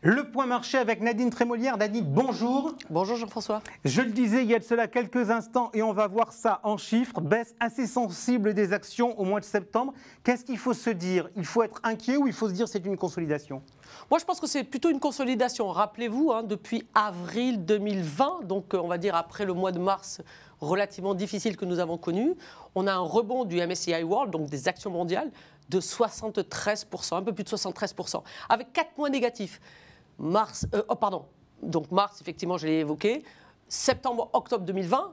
Le point marché avec Nadine Trémolière. Nadine, bonjour. Bonjour Jean-François. Je le disais il y a de cela quelques instants et on va voir ça en chiffres. Baisse assez sensible des actions au mois de septembre. Qu'est-ce qu'il faut se dire? Il faut être inquiet ou il faut se dire c'est une consolidation? Moi je pense que c'est plutôt une consolidation. Rappelez-vous, depuis avril 2020, donc on va dire après le mois de mars relativement difficile que nous avons connu, on a un rebond du MSCI World, donc des actions mondiales, de 73%, un peu plus de 73%, avec 4 mois négatifs. Donc mars, effectivement, je l'ai évoqué, septembre, octobre 2020,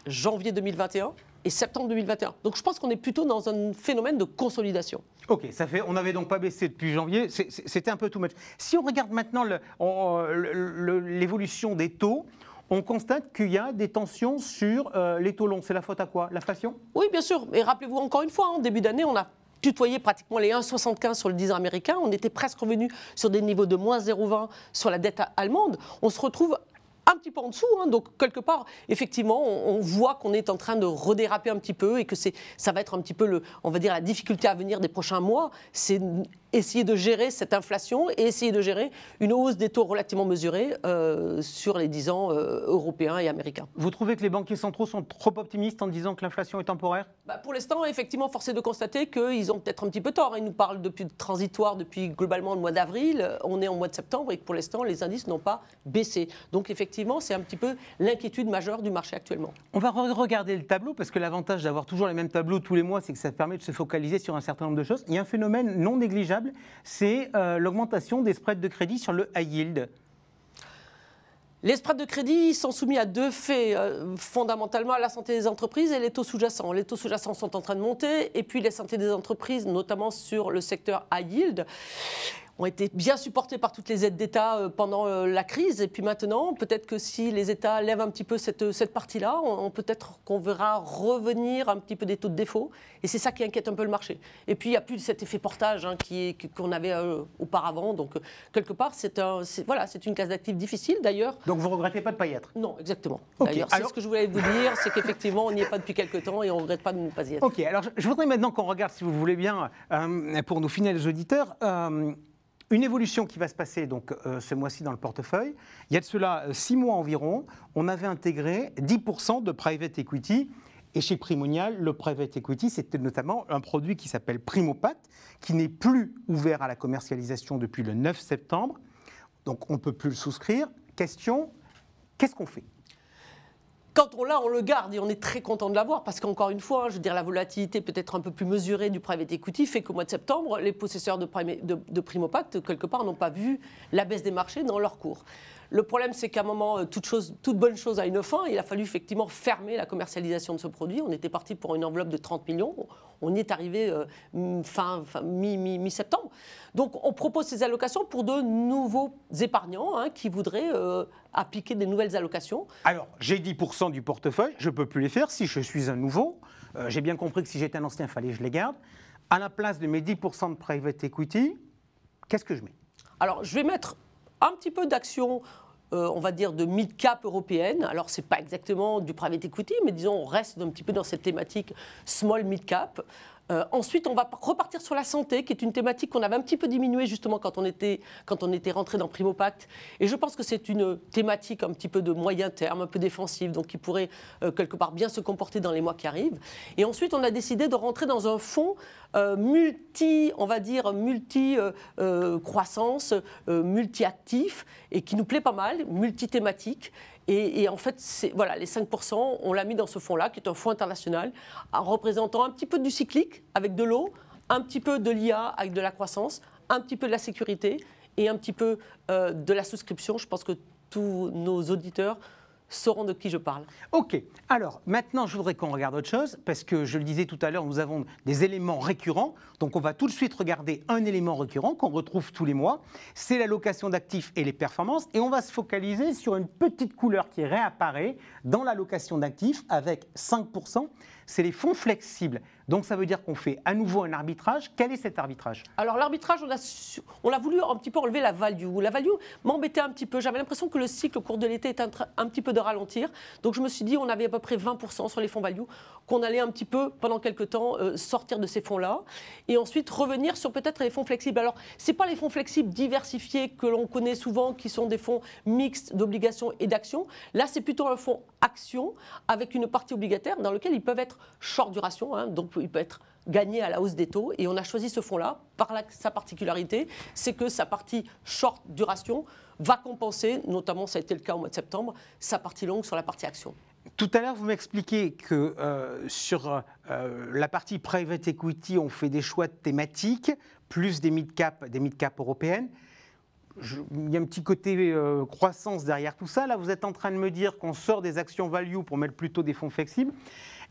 janvier 2021 et septembre 2021. Donc je pense qu'on est plutôt dans un phénomène de consolidation. Ok, on n'avait donc pas baissé depuis janvier, c'était un peu too much. Si on regarde maintenant l'évolution des taux, on constate qu'il y a des tensions sur les taux longs. C'est la faute à quoi? L'inflation? Oui, bien sûr. Et rappelez-vous encore une fois, en début d'année, on a tutoyé pratiquement les 1,75 sur le 10 ans américain. On était presque revenu sur des niveaux de moins 0,20 sur la dette allemande. On se retrouve un petit peu en dessous, donc quelque part, effectivement, on voit qu'on est en train de redéraper un petit peu et que ça va être un petit peu, on va dire, la difficulté à venir des prochains mois, c'est essayer de gérer cette inflation et essayer de gérer une hausse des taux relativement mesurée sur les 10 ans européens et américains. Vous trouvez que les banquiers centraux sont trop optimistes en disant que l'inflation est temporaire? Pour l'instant, effectivement, force est de constater qu'ils ont peut-être un petit peu tort. Ils nous parlent depuis transitoire depuis globalement le mois d'avril. On est en mois de septembre et pour l'instant, les indices n'ont pas baissé. Donc effectivement, c'est un petit peu l'inquiétude majeure du marché actuellement. On va regarder le tableau parce que l'avantage d'avoir toujours les mêmes tableaux tous les mois, c'est que ça permet de se focaliser sur un certain nombre de choses. Il y a un phénomène non négligeable, c'est l'augmentation des spreads de crédit sur le high yield. Les spreads de crédit sont soumis à deux faits, fondamentalement à la santé des entreprises et les taux sous-jacents. Les taux sous-jacents sont en train de monter et puis les santé des entreprises, notamment sur le secteur high yield, ont été bien supportés par toutes les aides d'État pendant la crise. Et puis maintenant, peut-être que si les États lèvent un petit peu cette partie-là, peut-être qu'on verra revenir un petit peu des taux de défaut. Et c'est ça qui inquiète un peu le marché. Et puis, il n'y a plus cet effet portage qu'on avait auparavant. Donc, quelque part, c'est une classe d'actifs difficile, d'ailleurs. Donc, vous ne regrettez pas de ne pas y être? Non, exactement. Okay, d'ailleurs, c'est ce que je voulais vous dire, c'est qu'effectivement, on n'y est pas depuis quelques temps et on ne regrette pas de ne pas y être. Ok, alors je voudrais maintenant qu'on regarde, si vous voulez bien, pour nos fidèles auditeurs, une évolution qui va se passer donc, ce mois-ci dans le portefeuille. Il y a de cela 6 mois environ, on avait intégré 10% de private equity. Et chez Primonial, le private equity, c'était notamment un produit qui s'appelle Primopat, qui n'est plus ouvert à la commercialisation depuis le 9 septembre. Donc on ne peut plus le souscrire. Question, qu'est-ce qu'on fait ? Quand on l'a, on le garde et on est très content de l'avoir parce qu'encore une fois, je veux dire, la volatilité peut-être un peu plus mesurée du private equity fait qu'au mois de septembre, les possesseurs de Primopat, quelque part, n'ont pas vu la baisse des marchés dans leur cours. Le problème, c'est qu'à un moment, toute bonne chose a une fin. Il a fallu effectivement fermer la commercialisation de ce produit. On était parti pour une enveloppe de 30 millions. On y est arrivé mi-septembre. Donc, on propose ces allocations pour de nouveaux épargnants qui voudraient appliquer des nouvelles allocations. Alors, j'ai 10% du portefeuille. Je ne peux plus les faire si je suis un nouveau. J'ai bien compris que si j'étais un ancien, il fallait que je les garde. À la place de mes 10% de private equity, qu'est-ce que je mets ? Alors, je vais mettre un petit peu d'actions, on va dire, de mid-cap européenne. Alors, ce n'est pas exactement du private equity, mais disons, on reste un petit peu dans cette thématique small mid-cap. Ensuite, on va repartir sur la santé, qui est une thématique qu'on avait un petit peu diminuée justement quand on était rentré dans Primopact. Et je pense que c'est une thématique un petit peu de moyen terme, un peu défensive, donc qui pourrait quelque part bien se comporter dans les mois qui arrivent. Et ensuite, on a décidé de rentrer dans un fonds multi-croissance, multi-actif, et qui nous plaît pas mal, multi-thématique. Et en fait, voilà, les 5%, on l'a mis dans ce fonds-là, qui est un fonds international, en représentant un petit peu du cyclique, avec de l'eau, un petit peu de l'IA, avec de la croissance, un petit peu de la sécurité et un petit peu de la souscription. Je pense que tous nos auditeurs sauront de qui je parle. Ok, alors maintenant je voudrais qu'on regarde autre chose, parce que je le disais tout à l'heure, nous avons des éléments récurrents, donc on va tout de suite regarder un élément récurrent qu'on retrouve tous les mois, c'est l'allocation d'actifs et les performances, et on va se focaliser sur une petite couleur qui réapparaît dans l'allocation d'actifs avec 5%, c'est les fonds flexibles. Donc ça veut dire qu'on fait à nouveau un arbitrage. Quel est cet arbitrage? Alors l'arbitrage, on a voulu un petit peu enlever la value. La value m'embêtait un petit peu. J'avais l'impression que le cycle au cours de l'été était un petit peu de ralentir. Donc je me suis dit, on avait à peu près 20% sur les fonds value, qu'on allait un petit peu, pendant quelques temps, sortir de ces fonds-là. Et ensuite revenir sur peut-être les fonds flexibles. Alors, ce n'est pas les fonds flexibles diversifiés que l'on connaît souvent, qui sont des fonds mixtes d'obligations et d'actions. Là, c'est plutôt un fonds action avec une partie obligataire dans lequel ils peuvent être short duration, hein, donc il peut être gagné à la hausse des taux. Et on a choisi ce fonds-là par sa particularité, c'est que sa partie short duration va compenser, notamment ça a été le cas au mois de septembre, sa partie longue sur la partie action. Tout à l'heure, vous m'expliquez que sur la partie private equity, on fait des choix thématiques, plus des mid-cap européennes. Il y a un petit côté croissance derrière tout ça. Là, vous êtes en train de me dire qu'on sort des actions value pour mettre plutôt des fonds flexibles.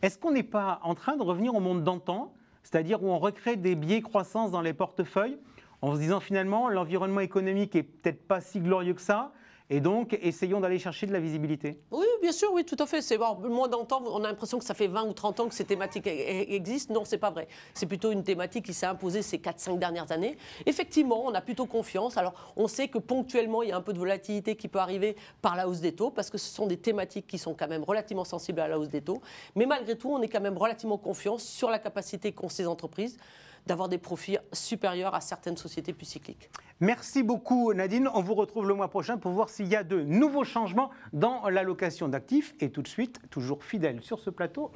Est-ce qu'on n'est pas en train de revenir au monde d'antan, c'est-à-dire où on recrée des biais croissance dans les portefeuilles, en se disant finalement l'environnement économique est peut-être pas si glorieux que ça, et donc essayons d'aller chercher de la visibilité? Oui, bien sûr, oui, tout à fait. C'est moins d'antan, on a l'impression que ça fait 20 ou 30 ans que ces thématiques existent. Non, c'est pas vrai. C'est plutôt une thématique qui s'est imposée ces 4-5 dernières années. Effectivement, on a plutôt confiance. Alors, on sait que ponctuellement, il y a un peu de volatilité qui peut arriver par la hausse des taux, parce que ce sont des thématiques qui sont quand même relativement sensibles à la hausse des taux. Mais malgré tout, on est quand même relativement confiant sur la capacité qu'ont ces entreprises d'avoir des profits supérieurs à certaines sociétés plus cycliques. Merci beaucoup Nadine, on vous retrouve le mois prochain pour voir s'il y a de nouveaux changements dans l'allocation d'actifs. Et tout de suite, toujours fidèle sur ce plateau.